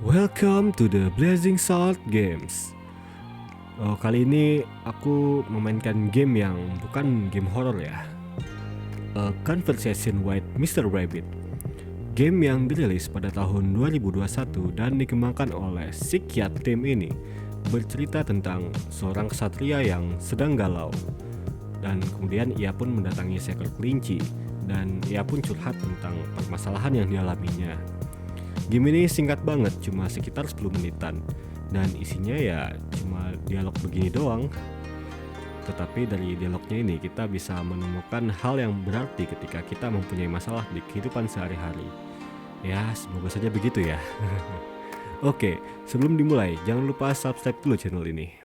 Welcome to the Blazingshard Games. Kali ini aku memainkan game yang bukan game horror ya. A Conversation with Mr. Rabbit. Game yang dirilis pada tahun 2021 dan dikembangkan oleh Ksatria Team ini bercerita tentang seorang ksatria yang sedang galau. Dan kemudian ia pun mendatangi seekor kelinci dan ia pun curhat tentang permasalahan yang dialaminya. Game ini singkat banget, cuma sekitar 10 menitan. Dan isinya ya cuma dialog begini doang. Tetapi dari dialognya ini kita bisa menemukan hal yang berarti ketika kita mempunyai masalah di kehidupan sehari-hari. Ya, semoga saja begitu ya. Oke, sebelum dimulai, jangan lupa subscribe dulu channel ini.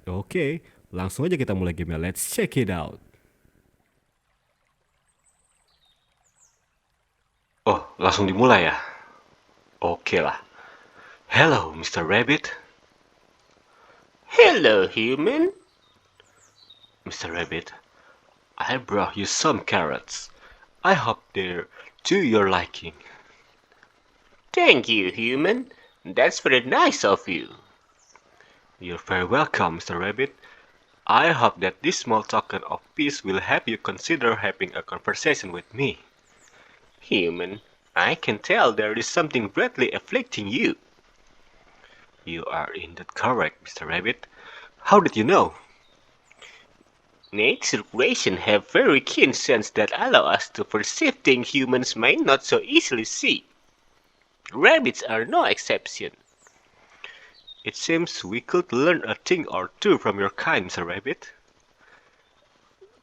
Oke, langsung aja kita mulai gamenya. Let's check it out. Oh, langsung dimulai ya? Oke lah. Hello, Mr. Rabbit. Hello, human. Mr. Rabbit, I brought you some carrots. I hope they're to your liking. Thank you, human. That's very nice of you. You're very welcome, Mr. Rabbit. I hope that this small token of peace will help you consider having a conversation with me. Human, I can tell there is something greatly afflicting you. You are indeed correct, Mr. Rabbit. How did you know? Nature creation have very keen sense that allow us to perceive things humans may not so easily see. Rabbits are no exception. It seems we could learn a thing or two from your kind, Mr. Rabbit.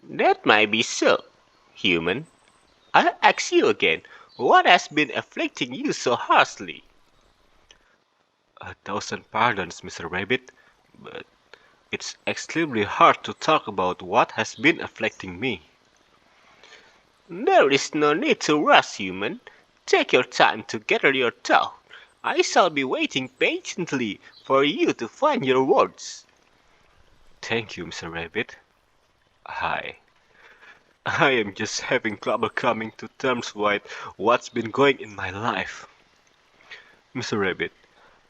That might be so, human. I'll ask you again, what has been afflicting you so harshly? 1,000 pardons, Mr. Rabbit, but it's extremely hard to talk about what has been afflicting me. There is no need to rush, human. Take your time to gather your thought. I shall be waiting patiently for you to find your words. Thank you, Mr. Rabbit. I am just having trouble coming to terms with what's been going in my life. Mr. Rabbit,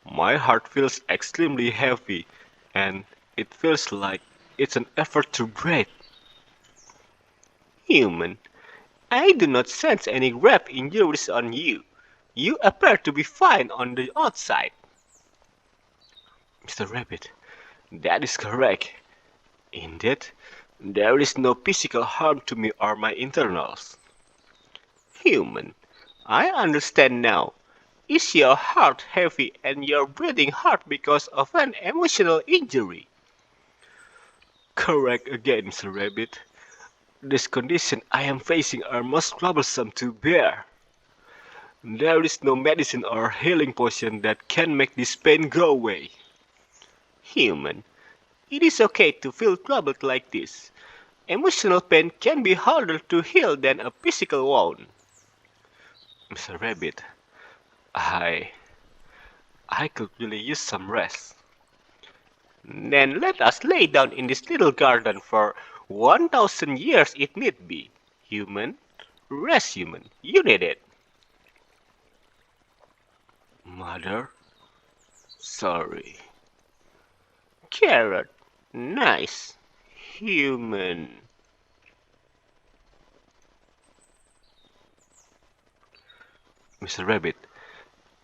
my heart feels extremely heavy and it feels like it's an effort to breathe. Human, I do not sense any grave injuries on you. You appear to be fine on the outside. Mr. Rabbit, that is correct. Indeed, there is no physical harm to me or my internals. Human, I understand now. Is your heart heavy and your breathing hard because of an emotional injury? Correct again, Mr. Rabbit. This condition I am facing are most troublesome to bear. There is no medicine or healing potion that can make this pain go away. Human, it is okay to feel troubled like this. Emotional pain can be harder to heal than a physical wound. Mr. Rabbit, I could really use some rest. Then let us lay down in this little garden for 1,000 years if need be. Human, rest, human, you need it. Mother, sorry. Carrot, nice. Human. Mr. Rabbit,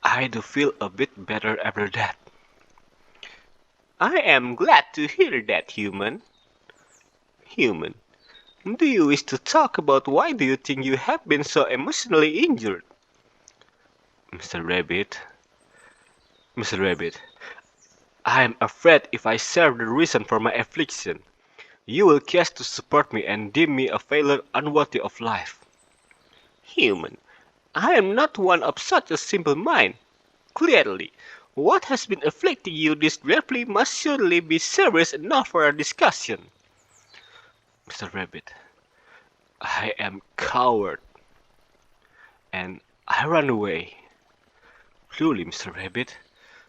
I do feel a bit better after that. I am glad to hear that, human. Human, do you wish to talk about why do you think you have been so emotionally injured? Mr. Rabbit, I am afraid if I share the reason for my affliction, you will guess to support me and deem me a failure unworthy of life. Human, I am not one of such a simple mind. Clearly, what has been afflicting you this gravely must surely be serious enough for a discussion. Mr. Rabbit, I am coward, and I run away. Truly, Mr. Rabbit,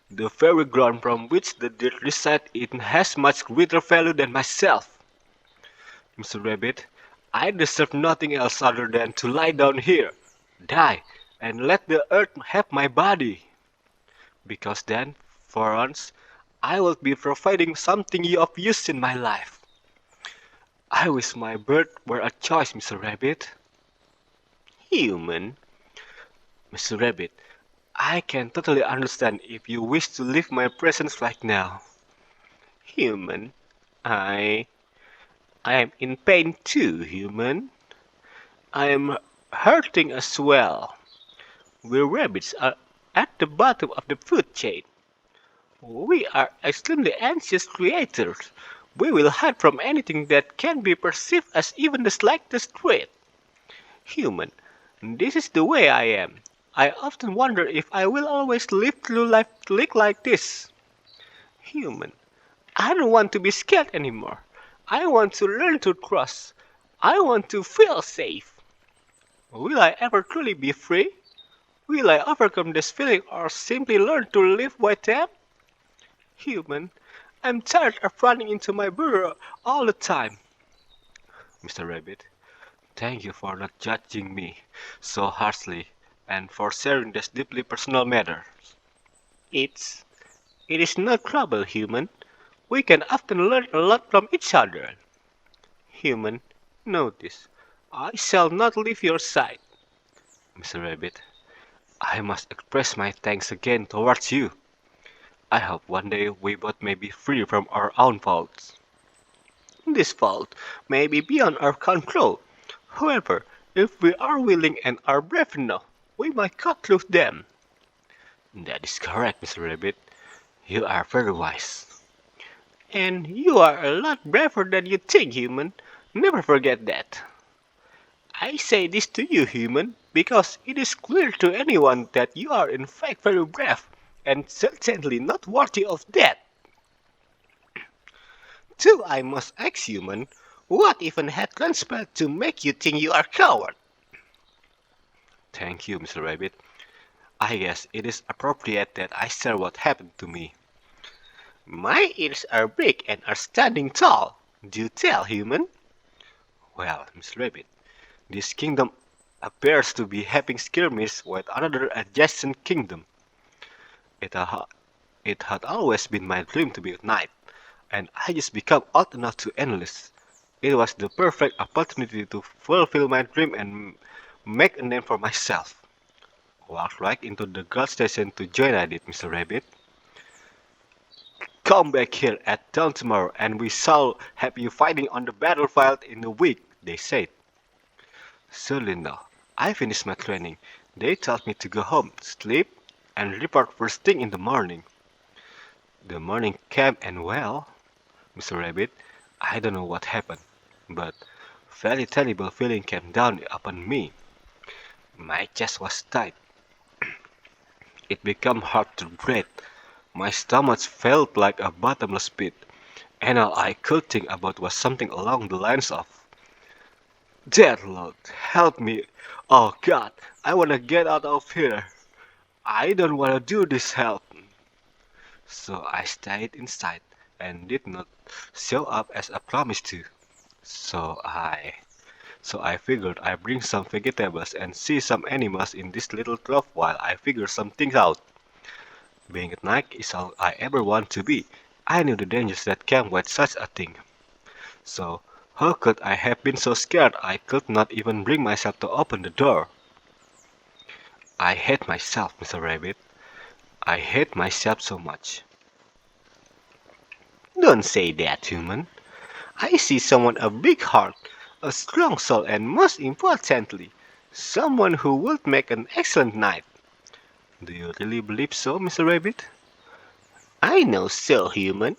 the very ground from which the dead reside in has much greater value than myself. Mr. Rabbit, I deserve nothing else other than to lie down here, die, and let the earth have my body. Because then, for once, I will be providing something of use in my life. I wish my birth were a choice, Mr. Rabbit. Human, Mr. Rabbit, I can totally understand if you wish to leave my presence right now. human, I I am in pain too, human. I am hurting as well. We rabbits are at the bottom of the food chain. We are extremely anxious creatures. We will hide from anything that can be perceived as even the slightest threat. Human, this is the way I am. I often wonder if I will always live through life like this. Human, I don't want to be scared anymore. I want to learn to trust. I want to feel safe. Will I ever truly be free? Will I overcome this feeling or simply learn to live with them? Human, I'm tired of running into my burrow all the time. Mr. Rabbit, thank you for not judging me so harshly and for sharing this deeply personal matter. It's it is no trouble, human. We can often learn a lot from each other. Human, notice, I shall not leave your side. Mr. Rabbit, I must express my thanks again towards you. I hope one day we both may be free from our own faults. This fault may be beyond our control. However, if we are willing and are brave enough, we might cut through them. That is correct, Mr. Rabbit. You are very wise. And you are a lot braver than you think, human. Never forget that. I say this to you, human, because it is clear to anyone that you are in fact very brave and certainly not worthy of that. Too, I must ask, human, what even had transpired to make you think you are coward? Thank you, Mr. Rabbit. I guess it is appropriate that I share what happened to me. My ears are big and are standing tall. Do tell, human. Well, Mr. Rabbit, this kingdom appears to be having skirmish with another adjacent kingdom. It, ha- it had always been my dream to be a knight, and I just became old enough to enlist. It was the perfect opportunity to fulfill my dream and make a name for myself. Walked right into the guard station to join I did, Mr. Rabbit. Come back here at dawn tomorrow and we shall have you fighting on the battlefield in a week, they said. Surely no. I finished my training. They told me to go home, sleep, and report first thing in the morning. The morning came and well, Mr. Rabbit, I don't know what happened, but very terrible feeling came down upon me. My chest was tight. It became hard to breathe. My stomach felt like a bottomless pit, and all I could think about was something along the lines of, Dear Lord, help me. Oh God, I wanna get out of here. I don't wanna do this help. So I stayed inside and did not show up as I promised to. So I so I figured I'd bring some vegetables and see some animals in this little grove while I figure some things out. Being a knight is all I ever want to be. I knew the dangers that came with such a thing. So how could I have been so scared I could not even bring myself to open the door? I hate myself, Mr. Rabbit. I hate myself so much. Don't say that, human. I see someone of big heart, a strong soul, and most importantly, someone who would make an excellent knight. Do you really believe so, Mr. Rabbit? I know so, human.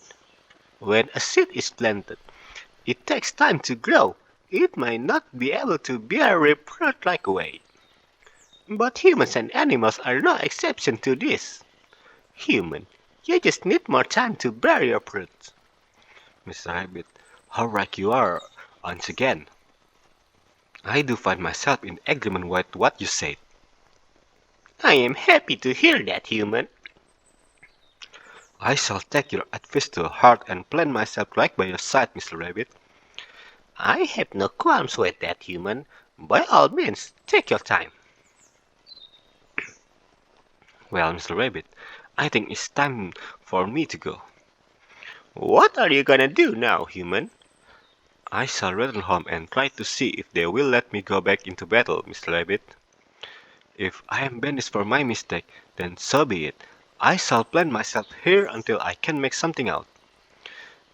When a seed is planted, it takes time to grow. It might not be able to bear fruit right away. But humans and animals are no exception to this. Human, you just need more time to bear your fruit. Mr. Rabbit, how right you are once again. I do find myself in agreement with what you said. I am happy to hear that, human. I shall take your advice to heart and plant myself right by your side, Mr. Rabbit. I have no qualms with that, human. By all means, take your time. Well, Mr. Rabbit, I think it's time for me to go. What are you gonna do now, human? I shall return home and try to see if they will let me go back into battle, Mr. Rabbit. If I am banished for my mistake, then so be it. I shall plant myself here until I can make something out.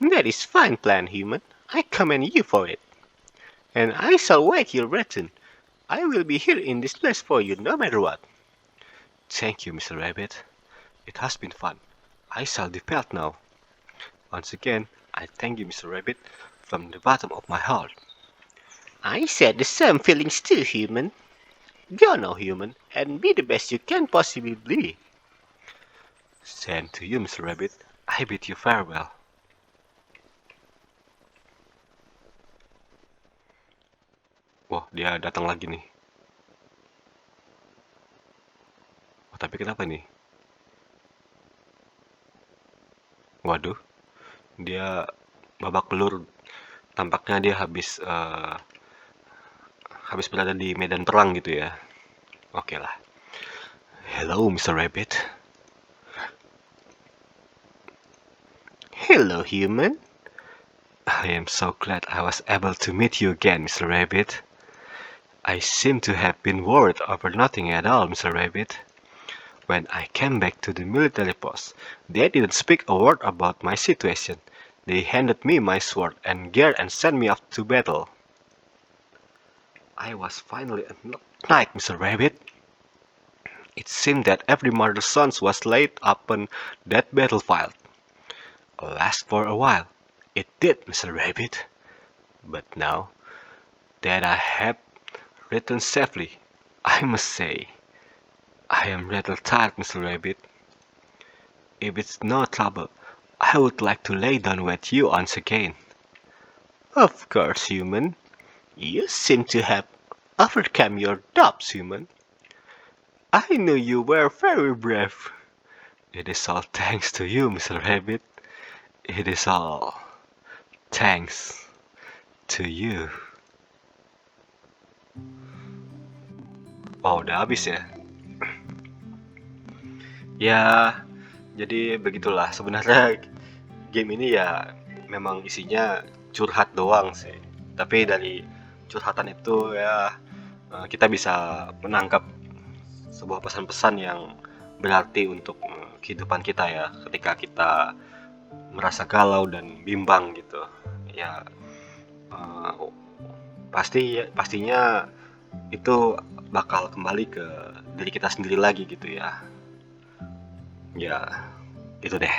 That is fine plan, human. I commend you for it. And I shall wait your return. I will be here in this place for you no matter what. Thank you, Mr. Rabbit. It has been fun. I shall depart now. Once again, I thank you, Mr. Rabbit, from the bottom of my heart. I said the same feelings too, human. Go now, human, and be the best you can possibly be. Same to you, Mr. Rabbit. I bid you farewell. Wah, dia datang lagi nih. Oh, tapi kenapa nih? Waduh, dia babak belur. Tampaknya dia habis berada di medan perang gitu ya. Oke lah. Hello, Mr. Rabbit. Hello, human. I am so glad I was able to meet you again, Mr. Rabbit. I seem to have been worried over nothing at all, Mr. Rabbit. When I came back to the military post, they didn't speak a word about my situation. They handed me my sword and gear and sent me off to battle. I was finally a knight, Mr. Rabbit. It seemed that every mother's son was laid upon that battlefield. Alas, for a while, it did, Mr. Rabbit. But now that I have returned safely, I must say, I am rather tired, Mr. Rabbit. If it's no trouble, I would like to lay down with you once again. Of course, human. You seem to have overcome your doubts, human. I knew you were very brave. It is all thanks to you, Mr. Rabbit. It is all thanks to you. Oh, udah habis ya? Ya, jadi begitulah. Sebenarnya game ini ya memang isinya curhat doang sih. Tapi dari curhatan itu ya kita bisa menangkap sebuah pesan-pesan yang berarti untuk kehidupan kita ya. Ketika kita merasa galau dan bimbang gitu. Ya pastinya itu bakal kembali ke diri kita sendiri lagi gitu ya. Ya, itu deh.